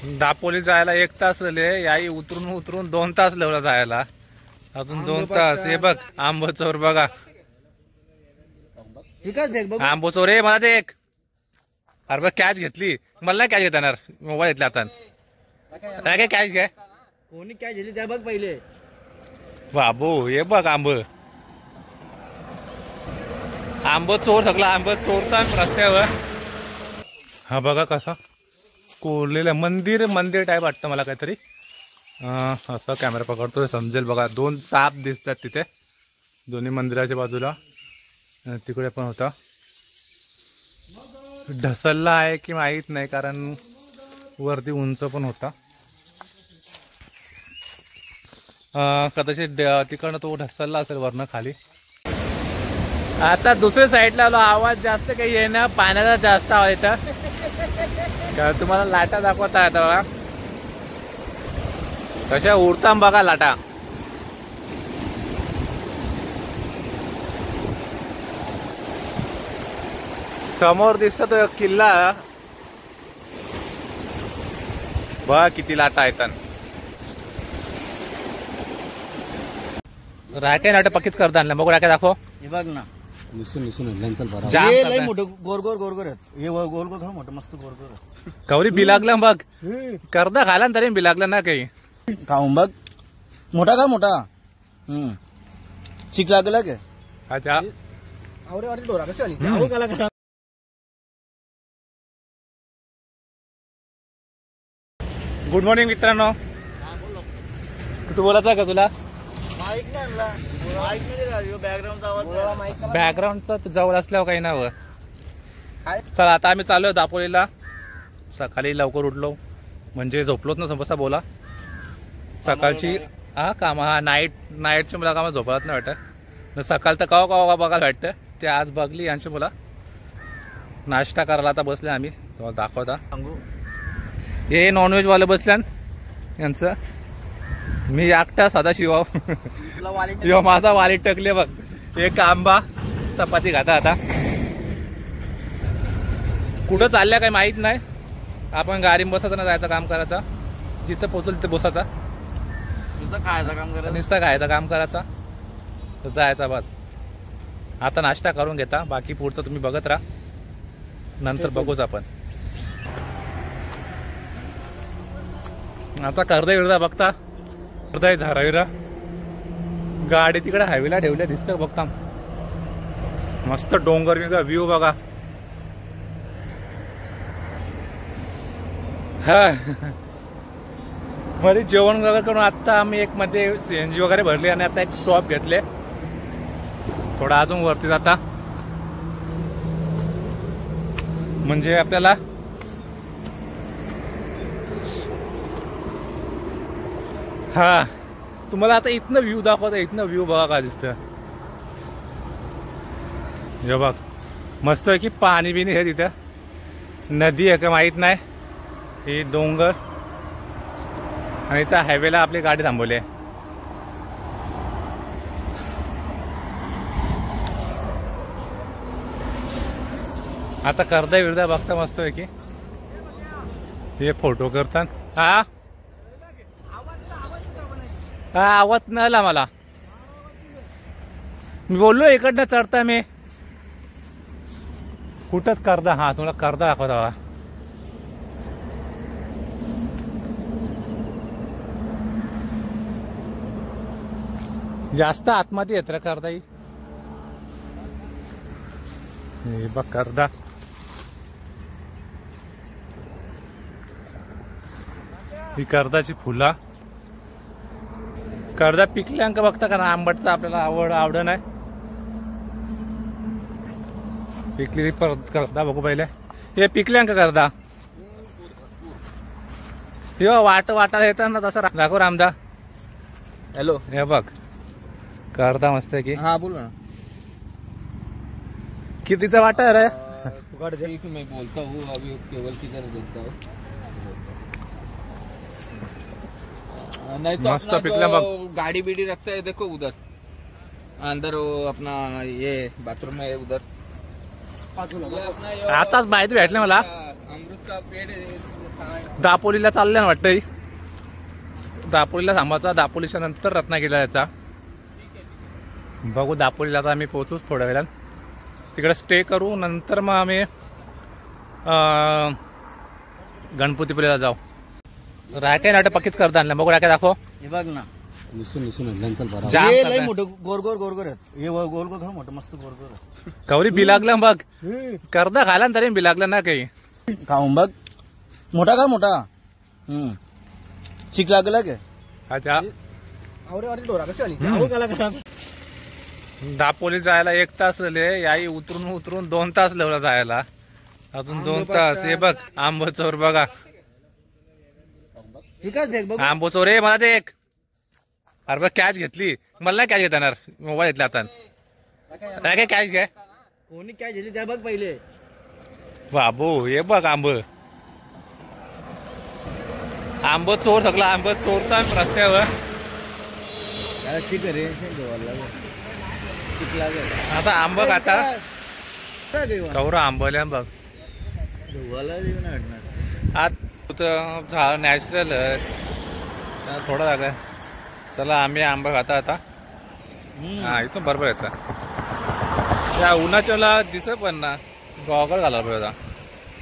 दापोली जायला 1 तास झाले, याई उतरून उतरून 2 तास लावला जायला, अजून 2 तास. हे बघ आंबोचोर बघा, आंबोचोर रे मला ते एक. अरे बघ कॅच घेतली, मला नाही कॅच घेता येणार, मोबाईल घेतला आता. काय कॅच घ्या, कोणी कॅच घेतली त्या बघ पहिले. बाबू हे बघ आंब चोर सगळं आंब चोरता रस्त्यावर. हा बघा कसा कोरलेलं मंदिर टाईप वाटतं मला काहीतरी. असं कॅमेरा पकडतोय समजेल बघा. 2 साप दिसतात तिथे दोन्ही मंदिराच्या बाजूला. तिकडे पण होता, ढसलला आहे की माहीत नाही, कारण वरती उंच पण होता. कदाचित तिकडनं तो ढसलला असेल वरनं खाली. आता दुसऱ्या साईडला आलो, आवाज जास्त काही येणं, पाण्याचा जास्त आवाज येतं. तुम्हाला लाटा दाखवता येतं बघा कशा उडता बघा लाटा. समोर दिसतो तो किल्ला बघा किती लाटा येतात. राख्या नाट्य पक्कीच करता आणलं बघू. राख्या दाखव. हे बघ ना, मोठं गोर गोर आहेत. हे गोल गोल मोठं मस्त गोर गोर. कवरी बी लागलं बघ, करदा खाला तरी बी लागलं ना काही. खाऊन बघ, मोठा का मोठा. चिक लागला का. अच्छा गुड मॉर्निंग मित्रांनो. तू बोलायचा का तुला. बॅकग्राऊंडचा जवळ असल्यावर काही नाव. चला आता आम्ही चालू दापोलीला. सकाळी लवकर उठलो म्हणजे झोपलोच ना समजा बोला. सकाळची काम नाईटची मला कामं झोपत नाही वाटत. सकाळ तर कवा बघायला वाटतं ते. आज बघली यांची मुला नाश्ता करायला आता बसले आम्ही. तुम्हाला दाखवता. हे नॉनव्हेज वाले बसल्या यांचं. मी एकटा साधा शिवाव. माझा वालीट टकले बघ. एक आंबा चपाती खाता. आता कुठं चालल्या काही माहित नाही. आपण गाडी बसायचं ना, जायचं काम करायचा. जिथं पोहोचल तिथं बसायचा, खायचं काम करायचं, नुसतं खायचं काम करायचा, जायचा बस. आता नाश्ता करून घेता, बाकी पुढचं तुम्ही बघत राहा, नंतर बघूच आपण. आता कर्दा विरदा बघता, कर्दा झाराविरा गाडी तिकडे हायवेला ठेवल्या दिसतं बघता. मस्त डोंगर व्ह्यू बघा. हा मध्ये जेवण वगैरे करून आता आम्ही एक मध्ये CNG वगैरे भरली आणि आता एक स्टॉप घेतले. थोडा अजून वरती जाता म्हणजे आपल्याला हा तुम्हाला आता इथनं व्ह्यू दाखवता. इथनं व्ह्यू बघा का दिसतं. हे बघ मस्त आहे की पाणी बिनी आहे तिथं. नदी आहे का माहित नाही. ही डोंगर आणि त्या हायवेला आपली गाडी थांबवली आहे. आता कर्दा विरदा बघता मस्त आहे की. हे फोटो करतात. हा आवाज नाही आला मला. मी बोललो इकडनं चढता मी कुठंच कर्दा. हा तुला कर्दा दाखवता. जास्त आतमध्ये येत रे कर्दा. ही बघ कर्दा. ही कर्दाची फुला. कर्दा पिकल्यांक बघता का ना. आंबट तर आपल्याला आवड नाही. पिकलेली परत कर्दा बघू पहिले. हे पिकल्यांक कर्दा. हे वाटायला येतात ना तसं दाखव रामदा. हॅलो हे बघ कर्दा मस्त आहे की. हा बोल ना. कितीचा वाटा रे. मैं बोलता हूँ अभी केवल किधर देखता हूँ. नहीं तो मस्त अपना पिकला जो बघ. गाड़ी बीड़ी रखता है देखो उधर अंदर वो अपना ये बाथरूम है उधर. आताच माहिती भेटले मला. अमृत का पेड़ दापोलीला चालल्या ना वाटतंय. दापोलीला थांबायचा, दापोलीच्या नंतर रत्नागिरीला जायचा. बघू दापोलीला आता आम्ही पोहोचूच थोड्या वेळात. तिकडे स्टे करू, नंतर मग आम्ही गणपतीपुळेला जाऊ. राय नाटक पक्कीच करता आणलं. बघू राय दाखव. हे बघ ना, जाम हे करताय. लय मोठं गोर गोर गोर गोर आहेत. हे गोल गोल खा मोठं मस्त गोर गोर आहे. कवरी बी लागलं बघ. करदा खाला ना तरी बी लागलं ना काही. खाऊन बघ, मोठा का मोठा. चिक लागला काय. अच्छा डोरा कशी आली दापोली जायला 1 तास झाले. याई उतरून उतरून 2 तास लावला जायला. अजून 2 तास. हे बघ आंबोचोर बघा. आंबोचोर रे मला ते एक. अरे बघ कॅच घेतली. मला नाही कॅच घेता येणार. मोबाईल घेतला आता. काय कॅच घ्या. कोणी काय झाली त्या बघ पहिले. बाबू हे बघ आंब चोर सगळं आंब चोरतात रस्त्यावर. चिक रे चिक लागेल आता आंब खाता कवरा आंबल्या बघ. आता झाड नॅचरल थोडं लागलं. चला आम्ही आंबा खाता आता. हा इथून बरोबर येतं. त्या उन्हाच्याला दिसत पण ना. गॉगल घाला पाहिजे.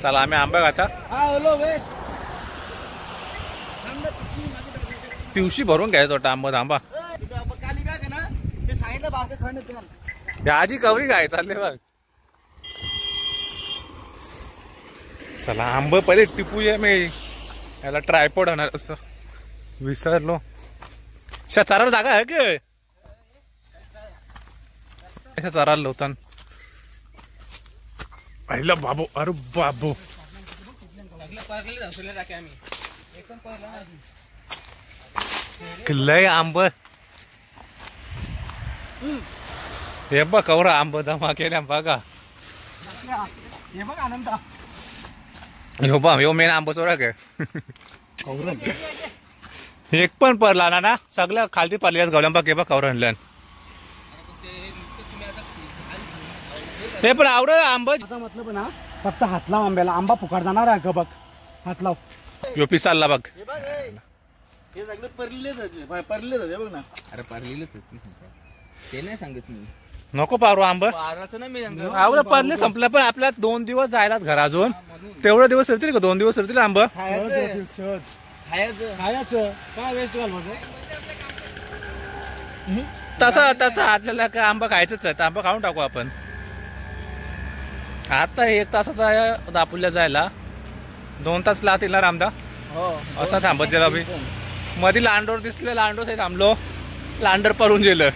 चला आम्ही आंबा खाता. पिवशी भरून घ्यायचा होता आंबा. आजी कवरी काय चालले बघ. चला आंब पहिले टिपूया. मी याला ट्रायपॉड होणार असं विसरलो. चाराला जागा आहे की चाराला लोतान पाहिलं बाबू. अरे बाबू लय आंब. हे बघ कवरा आंब जमा केल्या बघा. हे बघ आनंद. ह्यो मेन आंब चोरा काय. एक पण पडला ना सगळं खालती पडल्यास गावल्या बघ. हे बघ कवरा आणलं. हे पण आवर आंब मतलब ना फक्त हात लाव आंब्याला. आंबा फुकाट जाणार आहे का बघ. हात लाव. यो पिसालला बघ. हे सगळं परलेच बघ ना. अरे पारलेलंच ते नाही सांगत मी. नको पारू आंब. पाराचं नाही मी आवड पडले संपलं. पण आपल्याला 2 दिवस जायला घर अजून. तेवढे दिवस सरतील का. 2 दिवस सरतील आंब. खायचं काय वेस्ट घालवायचं. तसं आपल्याला काय आंबा खायचंच आहे. आंबा खाऊन टाकू आपण. आता 1 तासाचा दापोलीला जायला 2 तास लागतील ना रामदा. असं थांबत गेला बी. मध्ये लांडोर दिसले. लांडोर थांबलो. लांडर पळून गेलं.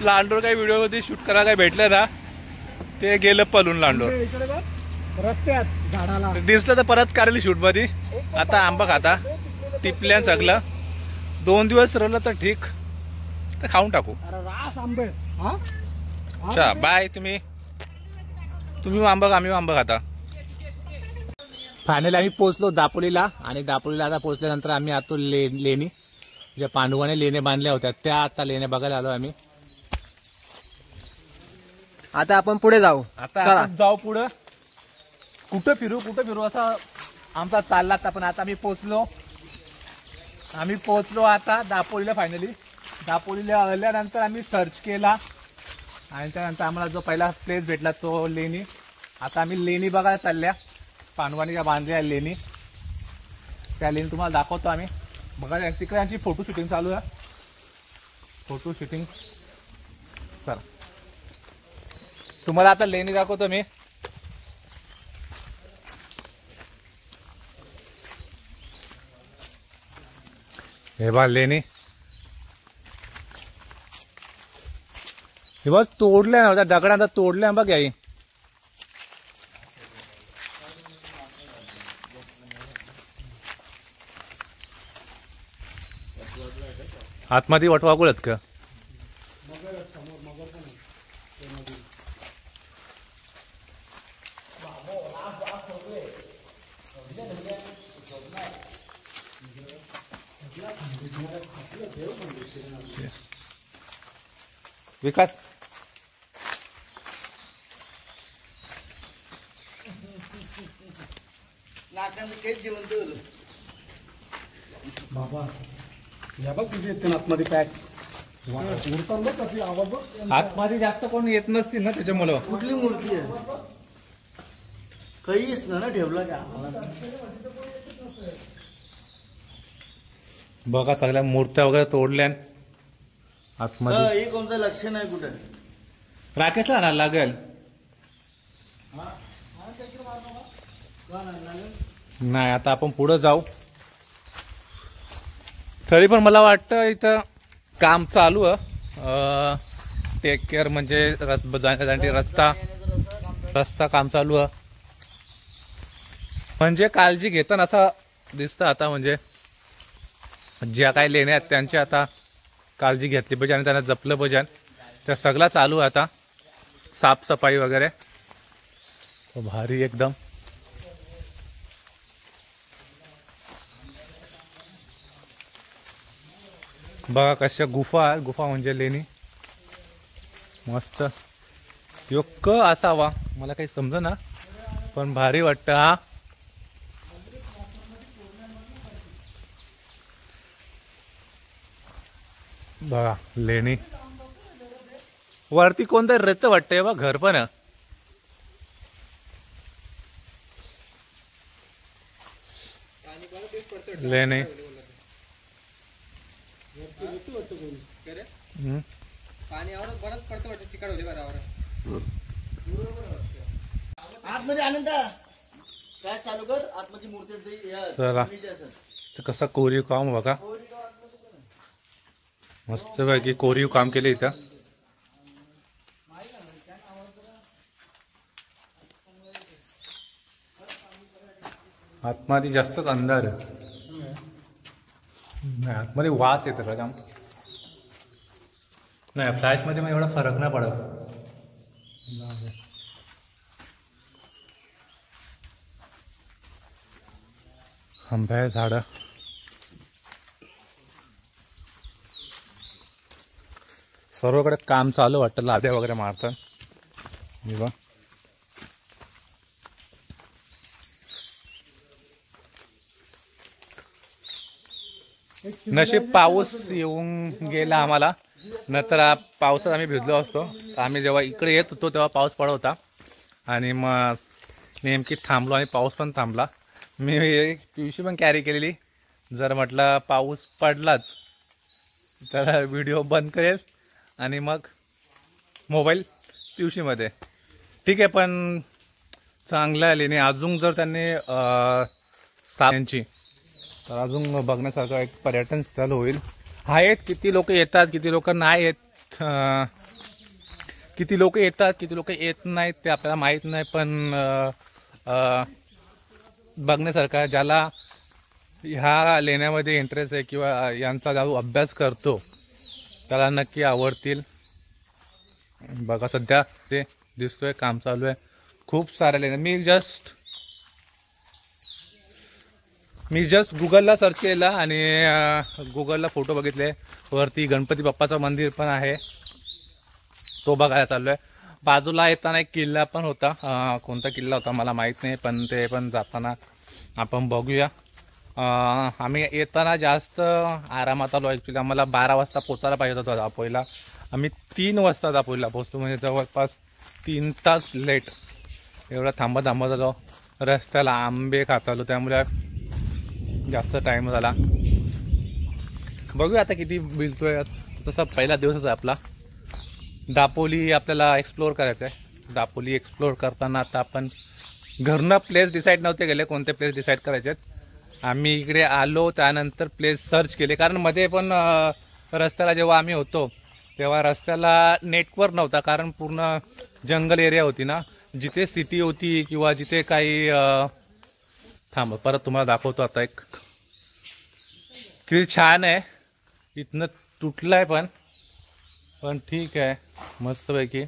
लांडोर काही व्हिडिओ मध्ये शूट करा काय भेटलं ना ते गेलं पळून लांडोर. रस्त्यात झाडाला दिसलं तर परत काढली शूट मध्ये. आता आंबा खाता टिपल्यान सगळं. 2 दिवस राहिलं तर ठीक. तर खाऊन टाकू. रास आंबे. अच्छा बाय. तुम्ही आंबा आम्ही आंबा खाता. फायनली आम्ही पोहोचलो दापोलीला. आणि दापोलीला आता पोहोचल्यानंतर आम्ही आता लेणी ज्या पांडवाने लेणे बांधल्या होत्या त्या आता लेणे बघायला आलो आम्ही. आता आपण पुढे जाऊ. आता जाऊ पुढं. कुठं फिरू असा आमचा चालला होता. पण आता आम्ही पोहोचलो आता दापोलीला. फायनली दापोलीला आल्यानंतर आम्ही सर्च केला. आणि त्यानंतर आम्हाला जो पहिला प्लेस भेटला तो लेणी. आता आम्ही लेणी बघायला चालल्या. पांडवांनी ज्या बांधल्या लेणी त्या लेणी तुम्हाला दाखवतो आम्ही. बघा तिकडे यांची फोटो शूटिंग चालू आहे. Photo shooting. चला तुम्हाला आता लेणी दाखवतो मी. हे बघ लेणी. हे बघ तोडल्या नव्हत्या. दगडांचा तोडल्या बघ याई. आतमध्ये वटवागुळ आहेत का. विकास बाबा या बघ किती येते आतमध्ये पॅक उडतात बघ कधी आवाज बघ. आतमध्ये जास्त कोण येत नसतील ना त्याच्यामुळं. कुठली मूर्ती आहे काहीच ना ठेवला का बघा सगळ्या मूर्त्या वगैरे तोडल्या आतमध्ये. हे कोणतं लक्षण आहे कुठे राकेशला आणायला लागेल. नाही आता आपण पुढे जाऊ. तरी पण मला वाटतं इथं काम चालू आहे. टेक केअर म्हणजे जाण्यासाठी रस्ता काम चालू आहे. म्हणजे काळजी घेताना असं दिसतं आता. म्हणजे ज्या काही लेण्या आहेत त्यांची आता काळजी घेतली पाहिजे आणि त्यांना जपलं पाहिजे. त्या सगळं चालू आहे आता साफसफाई वगैरे. भारी एकदम. बघा कशा गुफा आहेत. गुफा म्हणजे लेणी मस्त. योग्य असावा मला काही समजेना पण भारी वाटतं. हा बघा लेणी. वरती कोणतरी रथ वाटतंय बा घर पण. लेणी आतमध्ये आनंद काय चालू कर आतमध्ये मूर्ती चला कसं कोरीव काम बघा. मस्त पैकी कोरीव काम केले इथं. आतमध्ये जास्तच अंधार आहे. नाही आतमध्ये वास येत का. नाही फ्लॅश मध्ये मग एवढा फरक नाही पडत. आंब्या झाडं सर्वकडे काम चालू वाटतं. लाद्या वगैरे मारतात. नशीब पाऊस येऊन गेला आम्हाला. नंतर पावसात आम्ही भिजलो असतो. आम्ही जेव्हा इकडे येत होतो तेव्हा पाऊस पडत होता आणि मग नेमकी थांबलो आणि पाऊस पण थांबला. मी पिशवी पण कॅरी केलेली. जर म्हटलं पाऊस पडलाच तर व्हिडिओ बंद करेल आणि मग मोबाईल पिशवीमध्ये. ठीक आहे पण चांगलं आले नाही. अजून जर त्यांनी सायांची तर अजून बघण्यासारखं एक पर्यटन स्थळ होईल. आहेत किती लोक येतात किती लोक नाही येत. किती लोक येतात किती लोक येत नाहीत ते आपल्याला माहीत नाही. पण बघण्यासारखं ज्याला ह्या लेण्यामध्ये इंटरेस्ट आहे किंवा यांचा जो अभ्यास करतो त्याला नक्की आवडतील. बघा सध्या ते दिसतोय काम चालू आहे. खूप साऱ्या लेण्या. मी जस्ट गुगलला सर्च केला आणि गुगलला फोटो बघितले. वरती गणपती बाप्पाचं मंदिर पण आहे. तो बघायला चालू आहे. बाजूला येताना एक किल्ला पण होता. कोणता किल्ला होता मला माहीत नाही पण ते पण जाताना आपण बघूया. आम्ही येताना जास्त आरामात आलो. ॲक्च्युली आम्हाला 12 वाजता पोचायला पाहिजे होता दापोलीला. आम्ही 3 वाजता दापोलीला पोचतो. म्हणजे जवळपास 3 तास लेट. एवढा थांबत आलो. रस्त्याला आंबे खात आलो त्यामुळे जास्त टाईम झाला. बघूया आता किती मिळतोय. तसा पहिला दिवसच आहे आपला. दापोली आपल्याला एक्सप्लोअर करायचं आहे. दापोली एक्सप्लोअर करताना आता आपण घरनं प्लेस डिसाईड नव्हते केले कोणते प्लेस डिसाईड करायचे आहेत. आम्ही इकडे आलो त्यानंतर प्लेस सर्च केले. कारण मध्ये पण रस्त्याला जेव्हा आम्ही होतो तेव्हा रस्त्याला नेटवर्क नव्हता. कारण पूर्ण जंगल एरिया होती ना. जिथे सिटी होती किंवा जिथे काही थांब परत तुम्हाला दाखवतो. आता एक किती छान आहे. इथनं तुटलं आहे पण ठीक आहे मस्तपैकी.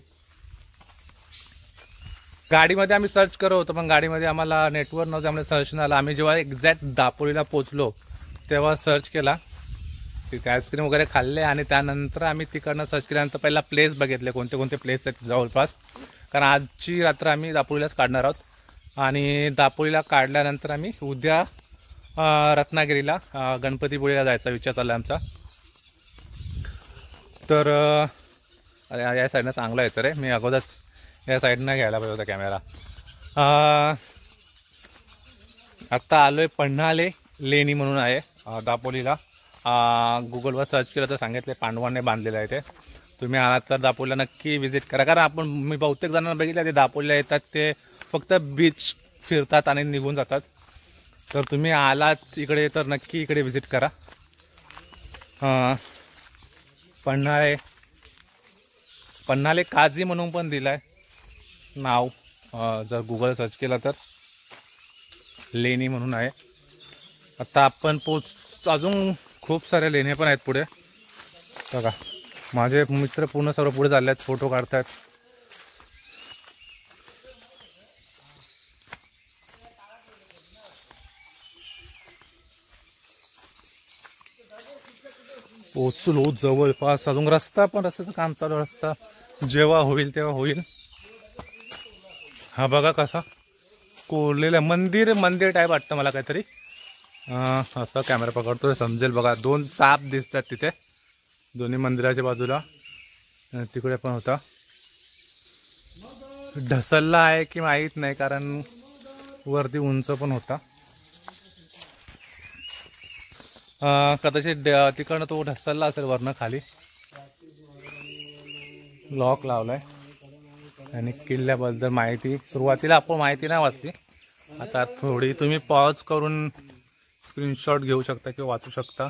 गाडीमध्ये आम्ही सर्च करत होतो पण गाडीमध्ये आम्हाला नेटवर्क नव्हतं त्यामुळे सर्च नाही आला. आम्ही जेव्हा एक्झॅक्ट दापोलीला पोचलो तेव्हा सर्च केला. तिथे आईस्क्रीम वगैरे खाल्ले आणि त्यानंतर आम्ही तिकडनं सर्च केल्यानंतर पहिला प्लेस बघितले कोणते कोणते प्लेस आहेत जवळपास. कारण आजची रात्र आम्ही दापोलीलाच काढणार आहोत. आणि दापोलीला काढल्यानंतर आम्ही उद्या रत्नागिरीला गणपतीपुळेला जायचा विचार चालला आमचा. तर अरे या साईडनं चांगला येतं रे, मी अगोदरच या साईडनं घ्यायला पाहिजे होता कॅमेरा. आत्ता आलो आहे पन्हाळे लेणी म्हणून आहे दापोलीला. गुगलवर सर्च केलं तर सांगितले पांडवांनी बांधलेलं आहे ते. तुम्ही आलात तर दापोलीला नक्की विजिट करा. कारण मी बहुतेक जणांना बघितलं ते दापोलीला येतात ते फक्त बीच फिरतात आणि निघून जातात. तर तुम्ही आलात इकडे तर नक्की इकडे विजिट करा. पन्हाळे काजी म्हणून पण दिलं आहे नाव, जर गुगल सर्च केलं तर लेणी म्हणून आहे. आता आपण अजून खूप साऱ्या लेण्या पण आहेत पुढे बघा. माझे मित्र पूर्ण सर्व पुढे चालले आहेत, फोटो काढतात. पोचलो जवळपास, अजून रस्ता पण रस्त्याचं काम चालू. रस्ता जेव्हा होईल तेव्हा होईल. हा बघा कसा कोरलेलं मंदिर टाईप वाटतं मला काहीतरी. असं कॅमेरा पकडतोय समजेल बघा. 2 साप दिसतात तिथे दोन्ही मंदिराच्या बाजूला. तिकडे पण होता. ढसलला आहे की माहीत नाही कारण वरती उंच पण होता. कदाचित तिकडनं तो ढसलला असेल वरनं खाली. लॉक लावलाय. आणि किल्ल्याबद्दल माहिती सुरुवातीला आपण माहिती नाही वाचली. आता थोडी तुम्ही पॉज करून स्क्रीनशॉट घेऊ शकता किंवा वाचू शकता.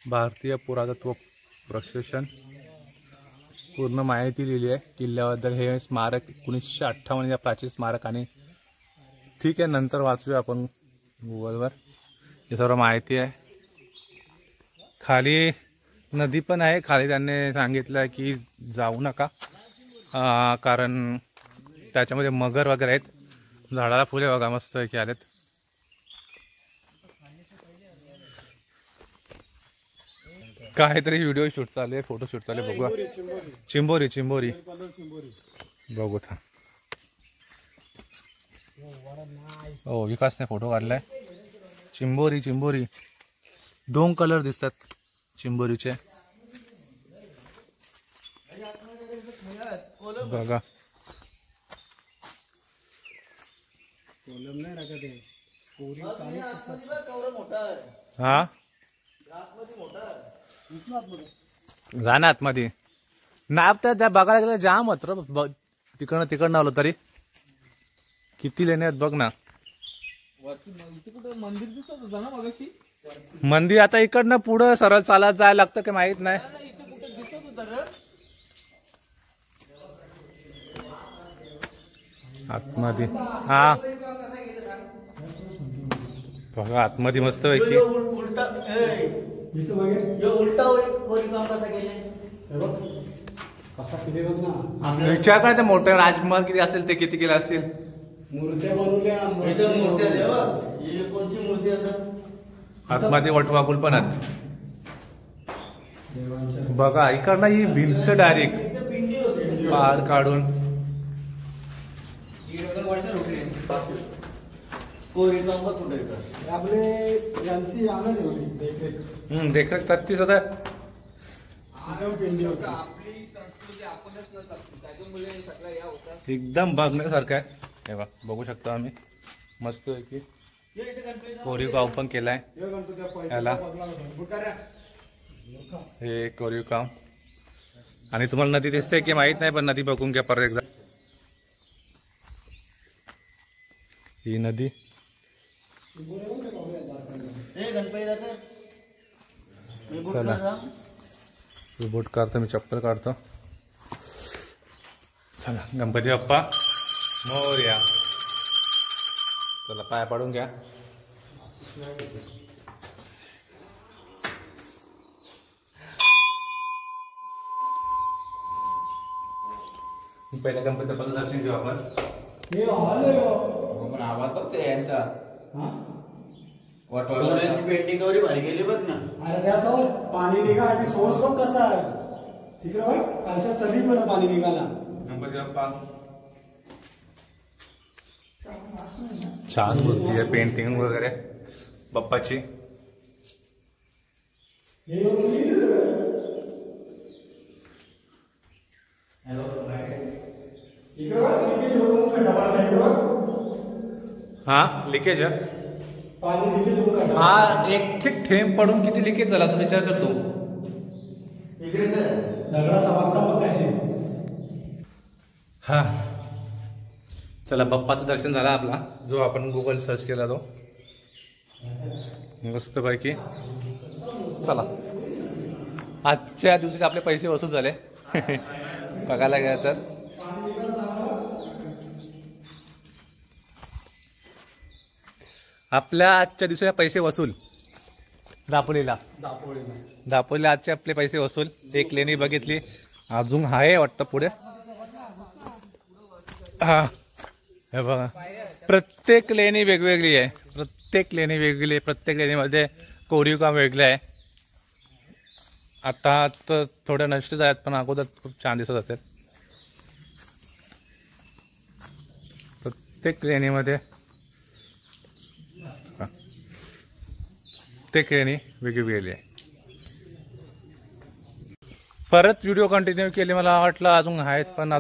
भारतीय पुरातत्व प्रशासन पूर्ण माहिती लिहिली आहे किल्ल्याबद्दल. हे स्मारक 1958 या प्राचीन स्मारक. आणि ठीक आहे नंतर वाचूया आपण गुगलवर, हे सर्व माहिती आहे. खाली नदी पण आहे. खाली त्यांनी सांगितलं की जाऊ नका कारण त्याच्यामध्ये मगर वगैरे आहेत. झाडाला फुले बघा मस्त की आलेत. काहीतरी व्हिडिओ शूट चालू आहे, फोटो शूट चालू आहे. बघूया. चिंबोरी बघू था. हो विकासने फोटो काढलाय. चिंबोरी 2 कलर दिसतात चिंबोरीचे बघा. हा जाणार आतमध्ये नाप त्या बघायला गेलं जाम होत तिकडनं आलो तरी. किती लेणे आहेत बघ ना. मंदिर दिसत होतं ना मगाशी. मंदिर आता इकडनं पुढं सरळ चालत जायला लागतं की माहित नाही. आतमध्ये हा बघा आतमध्ये मस्त पैकी. विचार काय ते मोठं राजमहल किती असेल ते किती किलो असतील. मूर्त्या बनवल्या. आतमध्ये वटवाघूळ पण आहेत बघा. इकडनं ही भिंत डायरेक्ट पार काढून आपले यांची देखत ती सुद्धा एकदम बघण्यासारखं आहे. हे बघ बघू शकतो आम्ही मस्त की कोरीव काम पण केलाय याला. हे कोरीव काम. आणि तुम्हाला नदी दिसते की माहित नाही पण नदी बघून घ्या परत एकदा. ही नदी चला बूट काढतो मी, चप्पल काढतो. चला गणपती बाप्पा मोरया. चला पाय पाडून घ्या. पहिल्या गणपती बाप्पाचं दर्शन घेऊ आपण. आवाज बघते यांचा. पेंटिंग वगैरे भारी गेली बघ ना. अरे त्यासोबत पाणी निघा आणि सोर्स बघ कसा आहे तिकडे बघ. कालच्या चढी पण पाणी निघाला. गणपती बाप्पा छान मूर्ती आहे, पेंटिंग वगैरे बाप्पाची. हा लिकेज आहे. हा एक थेंब पडून किती लिकेज झाला असं विचार करतो. दगडाचा बांधकाम कशी. हा चला, बाप्पाचं दर्शन झालं आपला, जो आपण गुगल सर्च केला तो मस्तपैकी. चला, आजच्या दिवशी आपले पैसे वसूल झाले बघायला गेलं तर. आपल्या आजच्या दिवशी पैसे वसूल. दापोलीला आजचे आपले पैसे वसूल. एक लेणी बघितली, अजून आहे वाटतं पुढे. हा हे बघा, प्रत्येक लेणी वेगवेगळी आहे, प्रत्येक लेणीमध्ये कोरीव काम वेगळं आहे. आता तर थोड्या नष्ट आहेत, पण अगोदर खूप छान दिसत होते. प्रत्येक लेणीमध्ये प्रत्येक लेणी वेगळी आहे. परत व्हिडिओ कंटिन्यू केली, मला वाटलं अजून आहेत, पण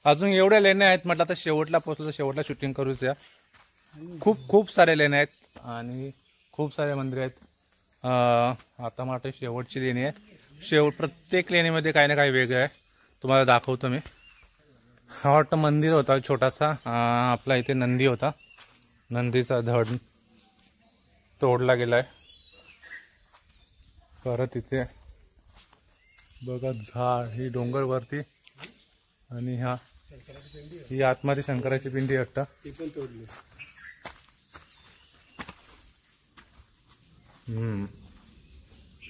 अजून एवढ्या लेण्या आहेत. म्हटलं आता शेवटला पोहोचलो, शेवटला शूटिंग करूच. खूप सारे लेण्या आहेत आणि खूप सारे मंदिर आहेत. आता मला शेवटची लेणी आहे. प्रत्येक लेणीमध्ये काही ना काही वेगळं आहे, तुम्हाला दाखवतो मी. हा वाटतं मंदिर होता छोटासा. आपला इथे नंदी होता, नंदीचा धड तोडला गेलाय. परत इथे बघा झाड, ही डोंगरवरती, आणि ही आतमध्ये शंकराची पिंडी वाटतं, ती पण तोडली.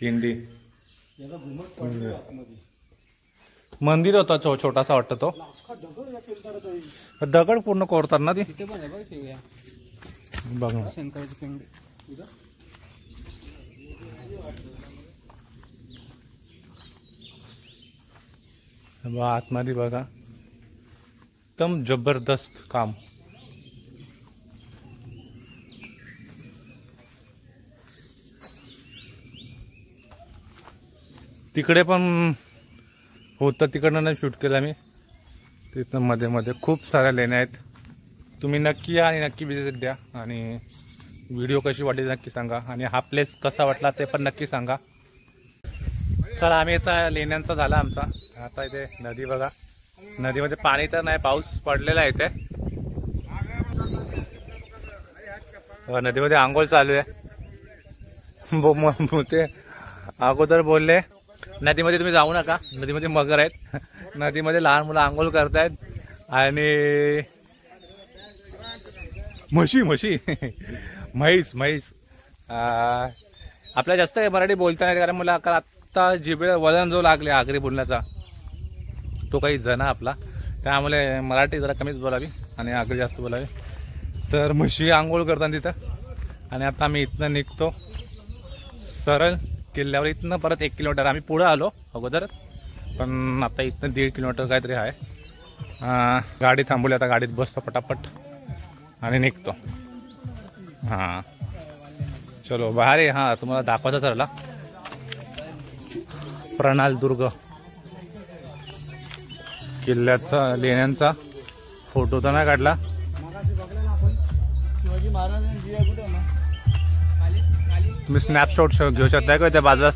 पिंडी मंदिर होता छोटासा वाटतं तो. दगड पूर्ण कोरतात ना ती. बघ ना शंकराची पिंडी. आतमध्ये बघा, एकदम जबरदस्त काम. तिकडे पण होतं, तिकडनं नाही शूट केलं मी. तिथं मध्ये खूप साऱ्या लेण्या आहेत. तुम्ही नक्की या आणि नक्की विजिट द्या, आणि व्हिडिओ कशी वाटली नक्की सांगा, आणि हा प्लेस कसा वाटला ते पण नक्की सांगा. चला, आम्ही आता लेण्यांचा झाला आमचा. आता इथे नदी बघा, नदीमध्ये पाणी तर नाही, पाऊस पडलेला आहे इथे. नदीमध्ये आंघोळ चालू आहे. ते अगोदर बोलले नदीमध्ये तुम्ही जाऊ नका, नदीमध्ये मगर आहेत. नदीमध्ये लहान मुलं आंघोळ करतायत, आणि म्हशी म्हैस आपल्याला जास्त मराठी बोलता नाही, कारण मला आता जिभेला वळण जो लागले आगरी बोलण्याचा, तो काही जणा आपला, त्यामुळे मराठी जरा कमीच बोलावी आणि आगरी जास्त बोलावी. तर म्हशी आंघोळ करतात तिथं. आणि आता आम्ही इथनं निघतो सरळ किल्ल्यावर. इथनं परत 1 किलोमीटर आम्ही पुढं आलो अगोदर, पण आता इथनं 1.5 किलोमीटर काहीतरी आहे. गाडी थांबवली, आता गाडीत बसतो पटापट आणि निघतो. हां चलो बाहेर आहे. हां तुम्हाला दाखवायचा ठरला प्रणाल दुर्ग किल्ल्याचा, लेण्यांचा फोटो तर नाही काढला. तुम्ही स्नॅपशॉट घेऊ शकता का? त्या बाजूला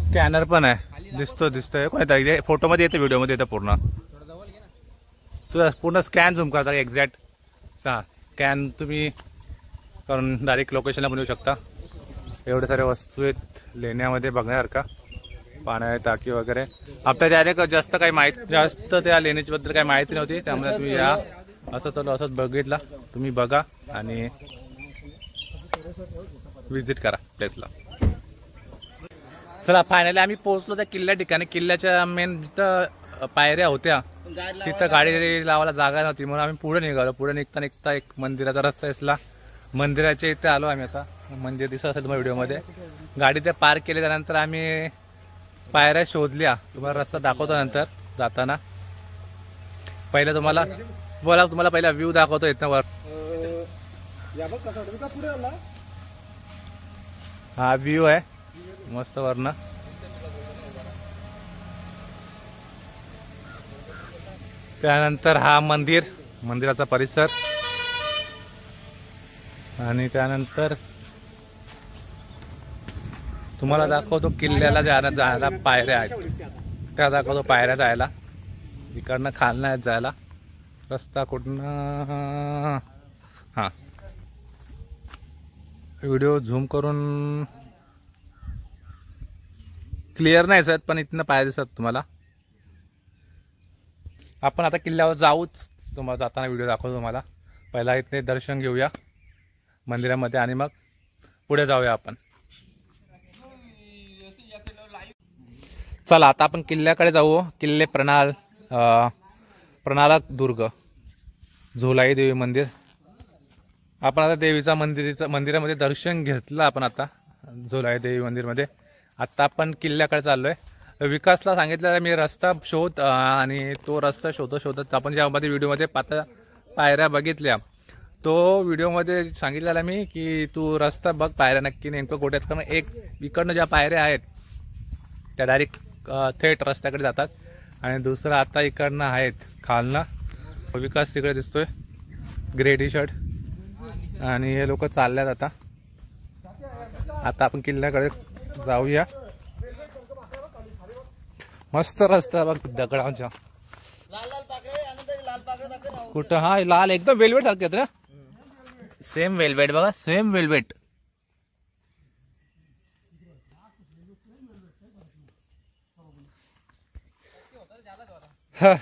स्कॅनर पण आहे, दिसतोय कोणता फोटोमध्ये येतं, व्हिडिओमध्ये येतं पूर्ण. तुला पूर्ण स्कॅन झूम करता एक्झॅक्ट स्कॅन तुम्ही करून डायरेक्ट लोकेशनला पण येऊ शकता. एवढे सारे वस्तू आहेत लेण्यामध्ये बघण्यासारखा, पाण्या टाकी वगैरे. आपल्या डायरेक्ट जास्त त्या लेण्याची बद्दल काही माहिती नव्हती, त्यामुळे तुम्ही या असंच बघितला. तुम्ही बघा आणि विजिट करा प्लेसला. चला फायनली आम्ही पोहोचलो त्या किल्ल्या ठिकाणी. किल्ल्याच्या मेन जिथं पायऱ्या होत्या तिथं गाडी लावायला जागा नव्हती, म्हणून आम्ही पुढे निघालो. पुढे निघता एक मंदिराचा रस्ता दिसला, मंदिराच्या इथे आलो आम्ही. आता मंदिर दिसत असेल तुम्हाला व्हिडिओमध्ये. गाडी ते पार्क केली, त्यानंतर आम्ही पायऱ्या शोधल्या. तुम्हाला रस्ता दाखवतो नंतर जाताना. पहिलं तुम्हाला बोला तुम्हाला पहिला व्ह्यू दाखवतो इथं वर. या बघ कसा विकास पुढे आला. हा व्ह्यू आहे मस्त वरनं. त्यानंतर हा मंदिराचा परिसर आणि त्यानंतर तुम्हाला दाखवतो किल्ल्याला जायला पायऱ्या आहेत त्या दाखवतो. पायऱ्या जायला इकडनं खालनं आहेत जायला रस्ता कुठनं. हा व्हिडिओ झूम करून क्लिअर नाही दिसत पण इथनं पायऱ्या दिसत तुम्हाला. आपण आता किल्ल्यावर जाऊच. तुम्हाला जाताना व्हिडिओ दाखवतो तुम्हाला. पहिला इथे दर्शन घेऊया मंदिरामध्ये आणि मग पुढे जाऊया आपण. चला आता आपण किल्ल्याकडे जाऊ. किल्ले प्रणाला दुर्ग झोलाई देवी मंदिर. आपण आता देवीचा मंदिरामध्ये दर्शन घेतलं आपण आता झोलाई देवी मंदिरमध्ये. आता आपण किल्ल्याकडे चाललोय. विकासला सांगितलेला मी रस्ता शोध आणि तो रस्ता शोधत आपण ज्यामध्ये व्हिडिओमध्ये पायऱ्या बघितल्या तो व्हिडिओमध्ये सांगितलेला मी की तू रस्ता बघ पायऱ्या नक्की नेमकं कुठे. कारण एक इकडनं ज्या पायऱ्या आहेत त्या डायरेक्ट थेट रस्त्याकडे जातात आणि दुसरं आता इकडनं आहेत खालनं. विकास तिकडे दिसतोय ग्रे टी शर्ट आणि हे लोक चालल्यात आता. आता आपण किल्ल्याकडे जाऊया. मस्त रस्ता बघ दगडांच्या. कुठं हा लाल एकदम वेलवेट सारखे ना. सेम वेलवेट बघा सेम वेलवेट.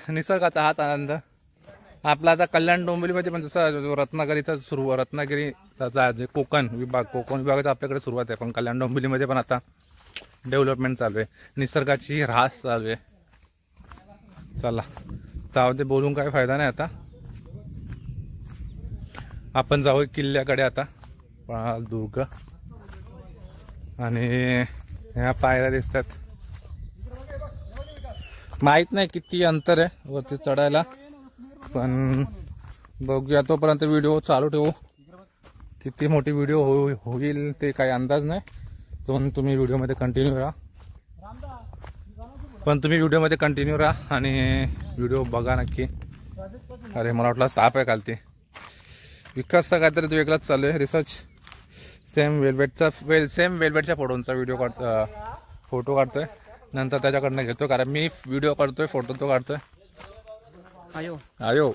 निसर्गाचा हाच आनंद. आपला आता कल्याण डोंबिवलीमध्ये पण जसं रत्नागिरीचा जे कोकण विभागाचा आपल्याकडे सुरुवात आहे पण कल्याण डोंबिवलीमध्ये पण आता डेव्हलपमेंट चालू आहे. निसर्गाची ऱ्हास चालू आहे. चला जाऊ दे बोलून काय फायदा नाही. आता आपण जाऊ किल्ल्याकडे आता प्रणाल दुर्ग. आणि ह्या पायऱ्या दिसतात. माहित नाही किती अंतर आहे वरती चढायला पण बघूया. तोपर्यंत व्हिडिओ चालू ठेवू. किती मोठी व्हिडिओ होईल ते काही अंदाज नाही. तुम्ही व्हिडिओमध्ये कंटिन्यू राहा. आणि व्हिडिओ बघा नक्की. अरे मला वाटलं साप आहे खालती. विकासचा काहीतरी तो वेगळाच चालू आहे रिसर्च. सेम वेलवेटच्या फोटोंचा फोटो काढतोय नंतर त्याच्याकडनं घेतो कारण मी व्हिडिओ काढतोय फोटो तो काढतोय. आयो आयो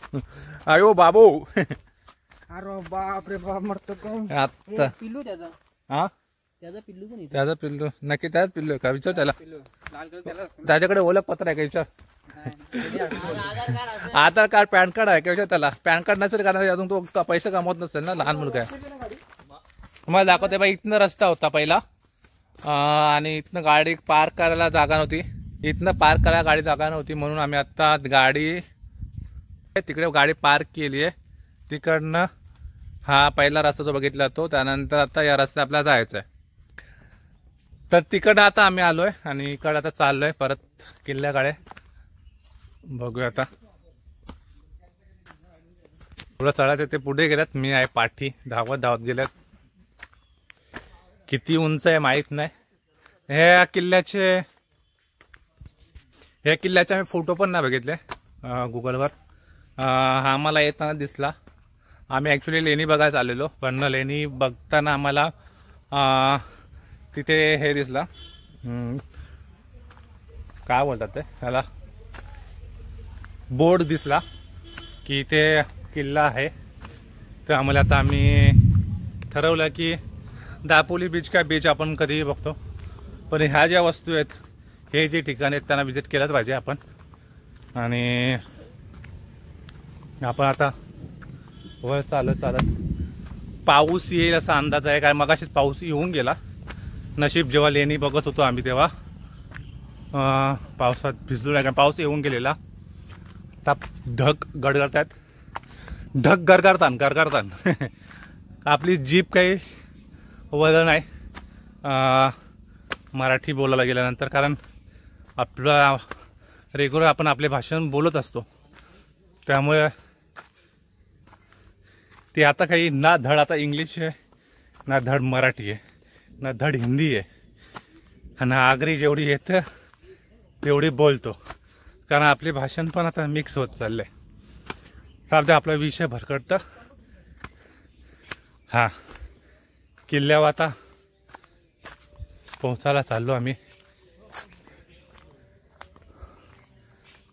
आयो बाबू. अरे बाप रे बाप मरतो काय आता पिल्लू त्याचा. हा त्याचा पिल्लू पण त्याचा पिल्लू नक्की त्याच पिल्लू का विचार त्याला. त्याच्याकडे ओळखपत्र आहे का विचार. आधार कार्ड पॅन कार्ड आहे का विचार त्याला. पॅन कार्ड नसेल कारण अजून तो पैसे कमवत नसेल ना. लहान मुलगा आहे. तुम्हाला दाखवते बाई इथनं रस्ता होता पहिला आणि इथनं गाडी पार्क करायला जागा नव्हती. गाडी जागा नव्हती म्हणून आम्ही आता तिकडे गाडी पार्क केली आहे. तिकडनं हा पहिला रस्ता जो बघितला तो त्यानंतर आता या रस्त्यात आपल्याला जायचं आहे. तर तिकडं आता आम्ही आलोय आणि इकडं आता चाललोय परत किल्ल्याकडे. बघूया आता पुढं चढत ते पुढे गेल्यात. मी आहे पाठी धावत गेल्यात. किती उंच आहे माहित नाही. ह्या किल्ल्याचे आम्ही फोटो पण नाही बघितले गुगलवर. हा आम्हाला येताना दिसला. आम्ही ॲक्च्युली लेणी बघायला चाललेलो पण लेणी बघताना आम्हाला तिथे हे दिसला काय बोलतात ते त्याला बोर्ड दिसला की ते किल्ला आहे. तर आम्ही ठरवलं की दापोली बीच का बीच आपण कधीही बघतो पण ह्या ज्या वस्तू आहेत हे जे ठिकाण आहेत त्यांना व्हिजिट केलंच पाहिजे आपण. आणि आपण आता वर चालत पाऊस येईल असा अंदाज आहे कारण मगाशीच पाऊस येऊन गेला. नशीब जेव्हा लेणी बघत होतो आम्ही तेव्हा पावसात भिजलो नाही कारण पाऊस येऊन गेलेला. आता ढग गडगडतात. ढग गरगरतान आपली जीभ काही वळलं नाही मराठी बोलायला गेल्यानंतर कारण आपला रेग्युलर आपण आपले भाषण बोलत असतो त्यामुळे ते आता काही ना धड आता इंग्लिश आहे, ना धड मराठी आहे, ना धड हिंदी आहे, आणि आगरी जेवढी येतं तेवढी बोलतो, कारण आपले भाषण पण आता मिक्स होत चाललंय. तर आपला विषय भरकटतं. हा, किल्ल्यावर आता पोहोचायला चाललो आम्ही.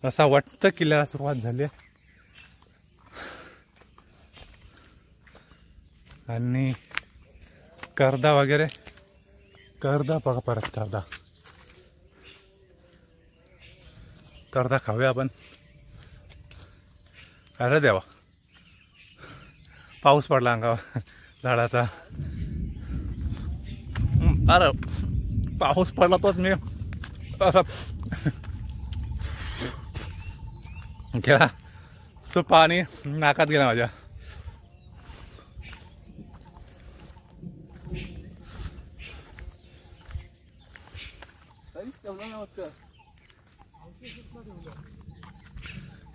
असं वाटतं किल्ल्याला सुरुवात झाली आहे. आणि कर्दा वगैरे, कर्दा बघा, परत कर्दा खाऊया आपण. अरे देवा, पाऊस पडला अंगावर झाडाचा. अरे पाऊस पडला तोच मी असा गेला, तो पाणी नाकात गेला माझ्या.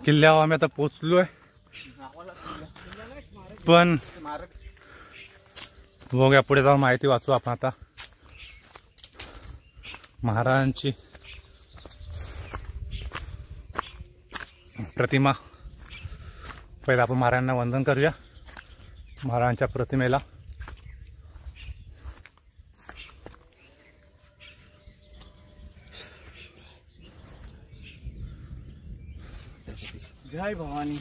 किल्ल्यावर आम्ही आता पोचलोय, पण बघूया पुढे जाऊन माहिती वाचू आपण आता. महाराजांची प्रतिमा, पहिला आपण महाराजांना वंदन करूया, महाराजांच्या प्रतिमेला. जय भवानी.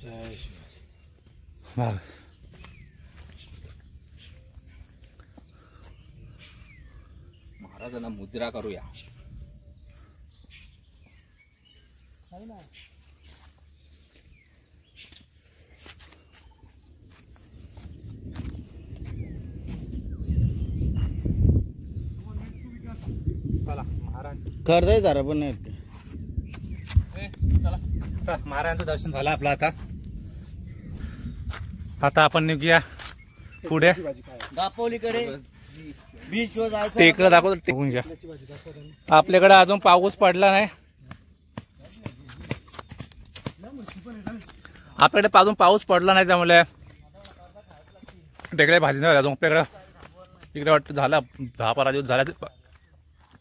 जय शिवाजी. महाराजांना मुजरा करूया. चला महाराज, करताय जरा पण नाही. चला महाराजांचं दर्शन झालं आपलं. आता आपण निघूया पुढे. दापोलीकडे बीच वर जायचं. ते इकडे दाखवतो, टेकून घ्या. आपल्याकडे अजून पाऊस पडला नाही, आपल्याकडे अजून पाऊस पडला नाही, त्यामुळे टेकडे भाजी नाही अजून आपल्याकडं. इकडे वाटतं झाला 10-12 दिवस झाला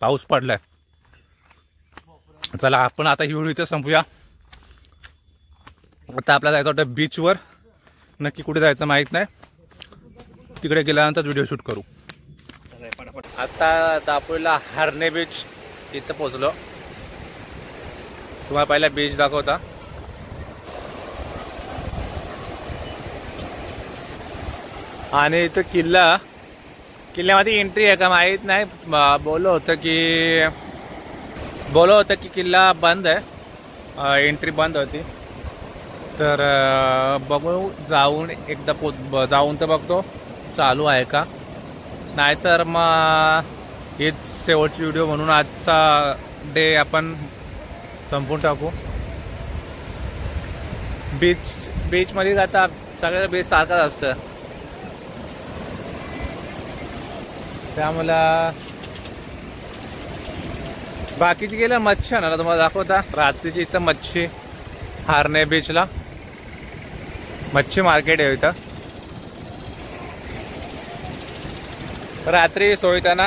पाऊस पडलाय. चला आपण आता ही व्हिडिओ इथे संपूया. आता आपल्याला जायचं वाटतं बीचवर. नक्की कुठे जायचं माहीत नाही, तिकडे गेल्यानंतर व्हिडिओ शूट करू. आता दापोलीला हरणे बीच इथं पोहोचलो. तुम्हाला पहिला बीच दाखवता. आणि इथं किल्ल्यामध्ये एंट्री आहे का माहीत नाही. बोललं होतं की किल्ला बंद आहे, एंट्री बंद होती. तर बघू, जाऊन एकदा जाऊन तर बघतो चालू आहे का. नाहीतर मग हेच शेवटची व्हिडिओ म्हणून आजचा डे आपण संपून टाकू. बीचमध्ये आता सगळं बीच सारखंच असतं, त्यामुळं बाकीची गेलं मच्छी आणायला. तुम्हाला दाखवता रात्रीची इथं मच्छी, हारणे बीचला मच्छी मार्केट आहे इथं. रात्री सोयताना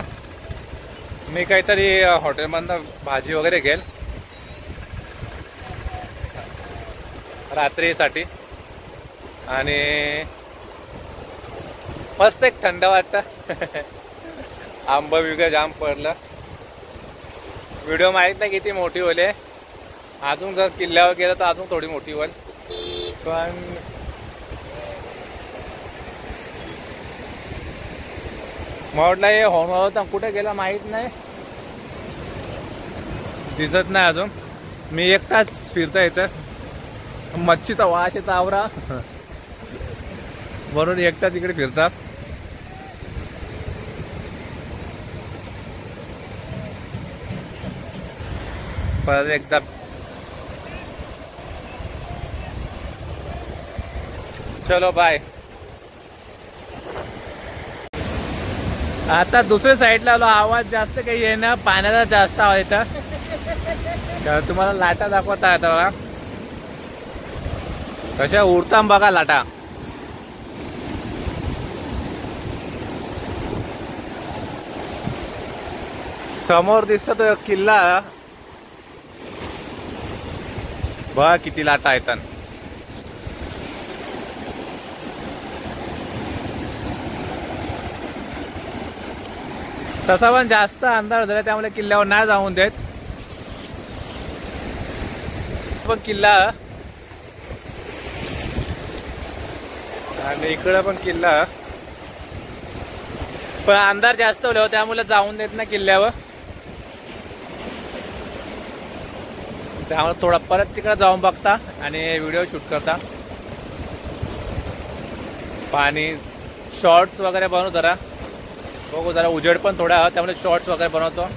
मी काहीतरी हॉटेलमधनं भाजी वगैरे घेईल रात्रीसाठी. आणि मस्त एक थंड वाटतं. आंबा बिगा जाम पडलं. व्हिडिओ माहीत नाही किती मोठी होईल, अजून जर किल्ल्यावर गेलं तर अजून थोडी मोठी होईल. पण म्हटलं हे होणार कुठे गेला माहीत नाही, दिसत नाही अजून. मी एकटाच फिरता येतं, मच्छीचा वास येतं आवरा म्हणून एकटाच इकडे फिरतात. परत एकदा चलो बाय. आता दुसऱ्या साईडला आलो. आवाज जास्त काही येणं, पाण्याचा जास्त आवाज येतं. तुम्हाला लाटा दाखवता येतं बघा, कशा उडता बघा लाटा. समोर दिसतो तो किल्ला बघा किती लाटा आहेत. तसा पण जास्त अंधार झाला त्यामुळे किल्ल्यावर नाही जाऊन देत. पण किल्ला आणि इकडं पण किल्ला पण अंधार जास्त होता त्यामुळे जाऊन देत ना किल्ल्यावर. त्यामुळे थोडा परत तिकडे जाऊन बघता आणि व्हिडिओ शूट करता. पाणी शॉर्ट्स वगैरे बनवू जरा बघू जरा उजेड पण थोडा त्यामुळे शॉर्ट्स वगैरे बनवतो.